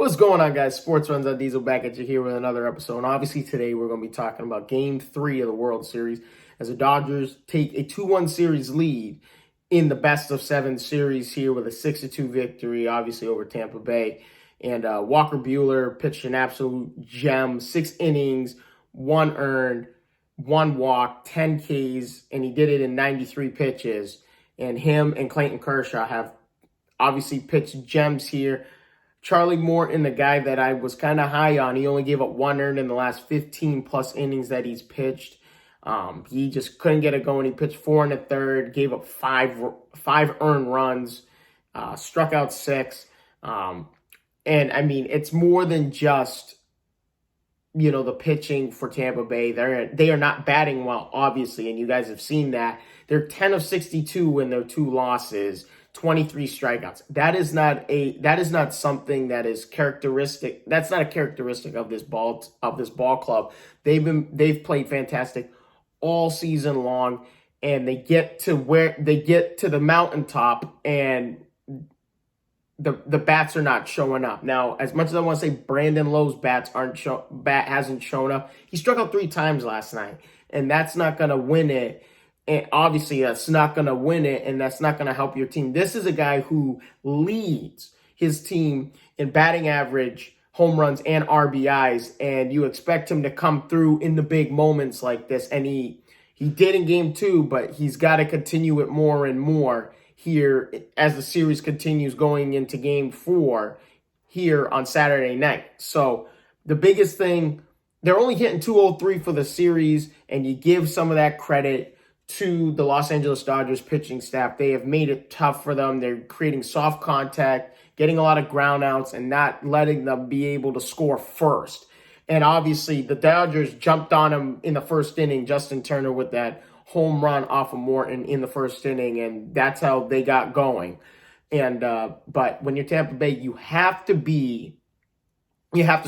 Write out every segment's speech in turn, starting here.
What's going on, guys? Sports Runs on Diesel back at you here with another episode. And obviously today we're going to be talking about Game 3 of the World Series as the Dodgers take a 2-1 series lead in the best-of-7 series here with a 6-2 victory, obviously over Tampa Bay. And Walker Buehler pitched an absolute gem, 6 innings, 1 earned, 1 walk, 10 Ks, and he did it in 93 pitches. And him and Clayton Kershaw have obviously pitched gems here. Charlie Morton, the guy that I was kind of high on, he only gave up 1 earned in the last 15-plus innings that he's pitched. He just couldn't get it going. He pitched 4 1/3, gave up five earned runs, struck out 6. And, I mean, it's more than just, the pitching for Tampa Bay. They are not batting well, obviously, and you guys have seen that. They're 10 of 62 in their 2 losses. 23 strikeouts. That is not something that is characteristic. That's not a characteristic of this ball club. They've played fantastic all season long, and they get to the mountaintop, and the bats are not showing up. Now, as much as I want to say Brandon Lowe's bat hasn't shown up, he struck out 3 times last night, and that's not going to win it. And obviously, that's not going to win it, and that's not going to help your team. This is a guy who leads his team in batting average, home runs, and RBIs, and you expect him to come through in the big moments like this. And he did in Game 2, but he's got to continue it more and more here as the series continues going into Game 4 here on Saturday night. So the biggest thing, they're only hitting .203 for the series, and you give some of that credit to the Los Angeles Dodgers pitching staff. They have made it tough for them. They're creating soft contact, getting a lot of ground outs, and not letting them be able to score first. And obviously, the Dodgers jumped on him in the first inning, Justin Turner with that home run off of Morton in the first inning, and that's how they got going. And but when you're Tampa Bay, you have to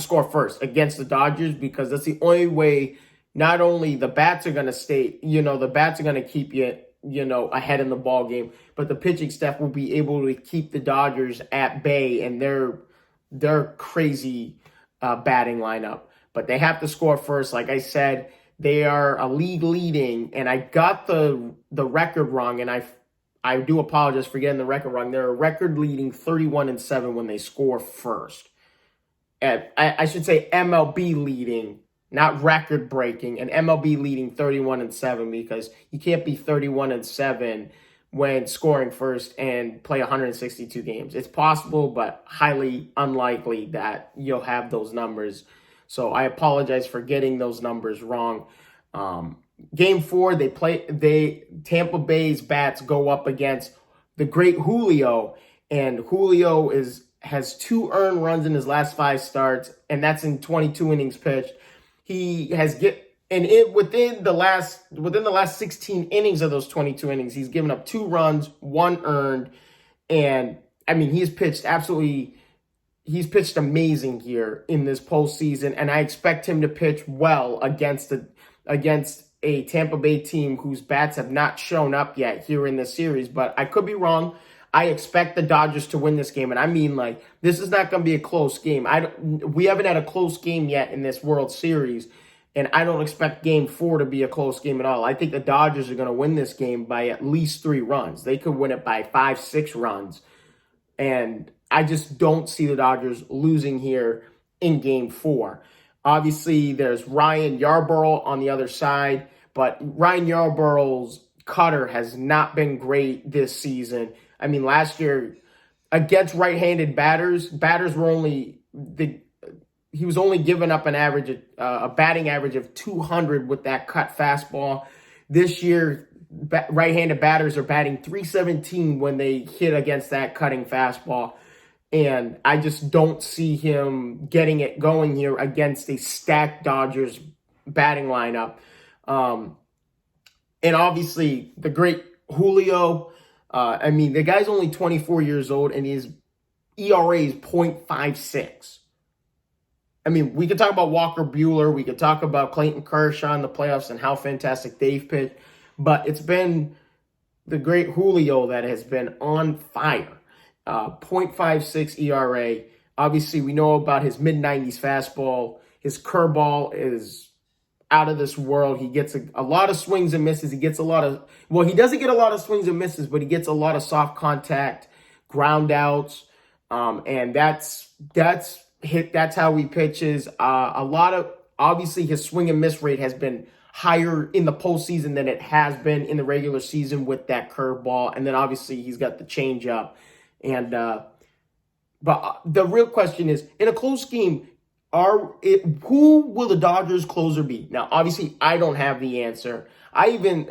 score first against the Dodgers, because that's the only way. Not only the bats are going to stay, the bats are going to keep you, ahead in the ball game, but the pitching staff will be able to keep the Dodgers at bay and their crazy batting lineup. But they have to score first. Like I said, they are a league leading, and I got the record wrong, and I do apologize for getting the record wrong. They're a record leading 31-7 when they score first. I should say MLB leading, not record breaking, and MLB leading 31-7, because you can't be 31-7 when scoring first and play 162 games. It's possible, but highly unlikely that you'll have those numbers. So I apologize for getting those numbers wrong. Game 4, Tampa Bay's bats go up against the great Julio, and Julio has 2 earned runs in his last 5 starts, and that's in 22 innings pitched. He has within the last 16 innings of those 22 innings, he's given up 2 runs, 1 earned, and I mean he's pitched amazing here in this postseason, and I expect him to pitch well against a Tampa Bay team whose bats have not shown up yet here in this series. But I could be wrong. I expect the Dodgers to win this game, and I mean, this is not going to be a close game. We haven't had a close game yet in this World Series, and I don't expect Game 4 to be a close game at all. I think the Dodgers are going to win this game by at least 3 runs. They could win it by 5-6 runs, and I just don't see the Dodgers losing here in Game 4. Obviously, there's Ryan Yarbrough on the other side, but Ryan Yarborough's cutter has not been great this season. I mean, last year against right-handed batters he was only giving up a batting average of 200 with that cut fastball. This year, right-handed batters are batting .317 when they hit against that cutting fastball. And I just don't see him getting it going here against a stacked Dodgers batting lineup. And obviously, the great Julio, the guy's only 24 years old, and his ERA is .56. I mean, we could talk about Walker Buehler. We could talk about Clayton Kershaw in the playoffs and how fantastic they've pitched. But it's been the great Julio that has been on fire. .56 ERA. Obviously, we know about his mid-90s fastball. His curveball is out of this world. He gets a lot of swings and misses. He gets a lot of, well, he doesn't get a lot of swings and misses, but he gets a lot of soft contact, ground outs. And that's how he pitches. A lot of, obviously his swing and miss rate has been higher in the postseason than it has been in the regular season with that curveball. And then obviously he's got the changeup. And but the real question is, in a close game, who will the Dodgers closer be? Now, obviously, I don't have the answer. I even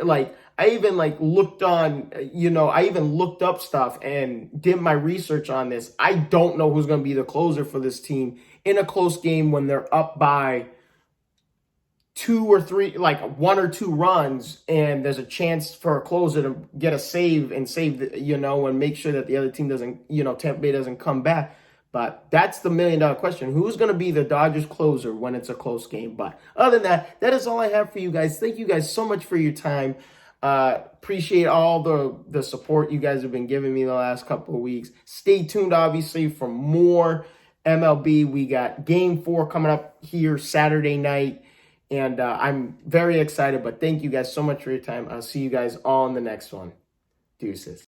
looked on, I even looked up stuff and did my research on this. I don't know who's going to be the closer for this team in a close game when they're up by 2 or 3, like 1 or 2 runs, and there's a chance for a closer to get a save and and make sure that the other team doesn't, Tampa Bay doesn't come back. But that's the $1 million question. Who's going to be the Dodgers closer when it's a close game? But other than that, that is all I have for you guys. Thank you guys so much for your time. Appreciate all the support you guys have been giving me the last couple of weeks. Stay tuned, obviously, for more MLB. We got Game 4 coming up here Saturday night. And I'm very excited, but thank you guys so much for your time. I'll see you guys all in the next one. Deuces.